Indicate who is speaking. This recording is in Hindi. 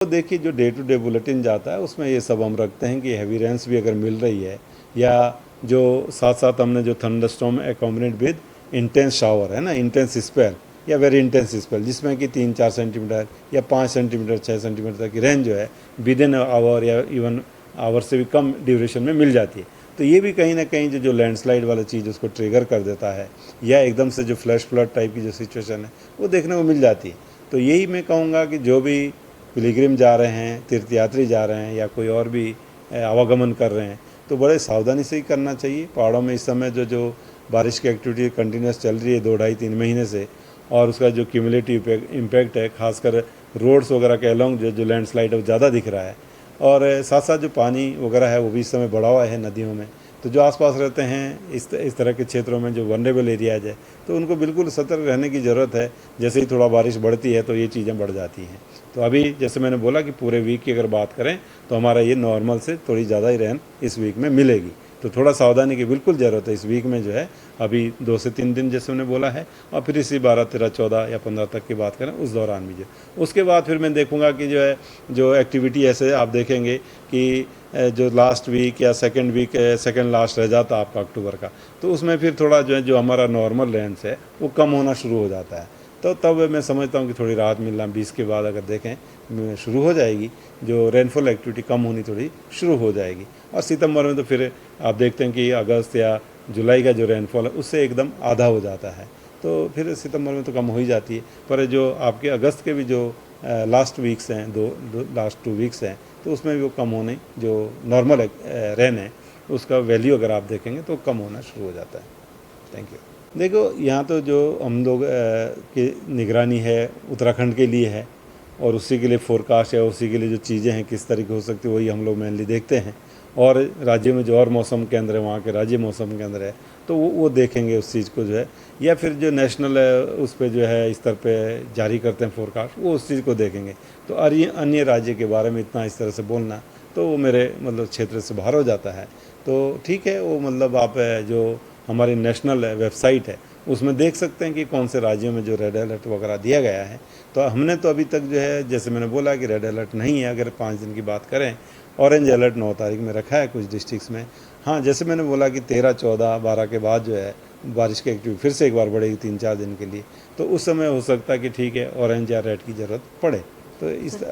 Speaker 1: तो देखिए जो डे टू डे बुलेटिन जाता है उसमें ये सब हम रखते हैं कि हैवी रेन्स भी अगर मिल रही है या जो साथ साथ हमने जो थंडरस्टॉर्म एकॉम्बिनेट विद इंटेंस शावर है ना, इंटेंस स्पेल या वेरी इंटेंस स्पेल, जिसमें कि 3-4 सेंटीमीटर या 5 सेंटीमीटर 6 सेंटीमीटर तक की रेंज जो है विद इन आवर या इवन आवर से भी कम ड्यूरेशन में मिल जाती है। तो ये भी कहीं ना कहीं जो लैंडस्लाइड वाला चीज़ उसको ट्रिगर कर देता है या एकदम से जो फ्लैश फ्लड टाइप की जो सिचुएशन है वो देखने को मिल जाती है। तो यही मैं कहूँगा कि जो भी पिलग्रिम जा रहे हैं, तीर्थयात्री जा रहे हैं या कोई और भी आवागमन कर रहे हैं तो बड़े सावधानी से ही करना चाहिए। पहाड़ों में इस समय जो बारिश की एक्टिविटी कंटिन्यूस चल रही है 2-2.5-3 महीने से, और उसका जो क्यूमुलेटिव इम्पैक्ट है खासकर रोड्स वगैरह के अलॉन्ग जो लैंडस्लाइड है वो ज़्यादा दिख रहा है, और साथ साथ जो पानी वगैरह है वो भी इस समय बढ़ा हुआ है नदियों में। तो जो आसपास रहते हैं इस तरह के क्षेत्रों में जो वनरेबल एरियाज है तो उनको बिल्कुल सतर्क रहने की ज़रूरत है। जैसे ही थोड़ा बारिश बढ़ती है तो ये चीज़ें बढ़ जाती हैं। तो अभी जैसे मैंने बोला कि पूरे वीक की अगर बात करें तो हमारा ये नॉर्मल से थोड़ी ज़्यादा ही रेन इस वीक में मिलेगी। तो थोड़ा सावधानी की बिल्कुल ज़रूरत है इस वीक में जो है, अभी 2 से 3 दिन जैसे मैंने बोला है, और फिर इसी 12, 13, 14 या 15 तक की बात करें उस दौरान भी जो उसके बाद फिर मैं देखूंगा कि जो है जो एक्टिविटी ऐसे आप देखेंगे कि जो लास्ट वीक या सेकेंड लास्ट रह जाता आपका अक्टूबर का, तो उसमें फिर थोड़ा जो है जो हमारा नॉर्मल रेंज है वो कम होना शुरू हो जाता है। तो तब मैं समझता हूँ कि थोड़ी राहत मिलना 20 के बाद अगर देखें शुरू हो जाएगी, जो रेनफॉल एक्टिविटी कम होनी थोड़ी शुरू हो जाएगी। और सितंबर में तो फिर आप देखते हैं कि अगस्त या जुलाई का जो रेनफॉल है उससे एकदम आधा हो जाता है, तो फिर सितंबर में तो कम हो ही जाती है। पर जो आपके अगस्त के भी जो लास्ट वीक्स हैं, लास्ट 2 वीक्स हैं, तो उसमें भी वो कम होने जो नॉर्मल रेन है उसका वैल्यू अगर आप देखेंगे तो कम होना शुरू हो जाता है। Thank you. देखो यहाँ तो जो हम लोग की निगरानी है उत्तराखंड के लिए है, और उसी के लिए फोरकास्ट है, उसी के लिए जो चीज़ें हैं किस तरीके हो सकती है वही हम लोग मेनली देखते हैं। और राज्य में जो और मौसम केंद्र है वहाँ के राज्य मौसम केंद्र है तो वो देखेंगे उस चीज़ को जो है, या फिर जो नेशनल उस पर जो है स्तर पे जारी करते हैं फोरकास्ट वो उस चीज़ को देखेंगे। तो अन्य राज्य के बारे में इतना इस तरह से बोलना तो वो मेरे मतलब क्षेत्र से बाहर हो जाता है। तो ठीक है, वो मतलब आप जो हमारी नेशनल वेबसाइट है उसमें देख सकते हैं कि कौन से राज्यों में जो रेड अलर्ट वगैरह दिया गया है। तो हमने तो अभी तक जो है जैसे मैंने बोला कि रेड अलर्ट नहीं है, अगर 5 दिन की बात करें ऑरेंज अलर्ट 9 तारीख में रखा है कुछ डिस्ट्रिक्ट्स में। हाँ, जैसे मैंने बोला कि 13, 14, 12 के बाद जो है बारिश की एक्टिविटी फिर से एक बार बढ़ेगी 3-4 दिन के लिए, तो उस समय हो सकता है कि ठीक है ऑरेंज या रेड की ज़रूरत पड़े। तो इस जी।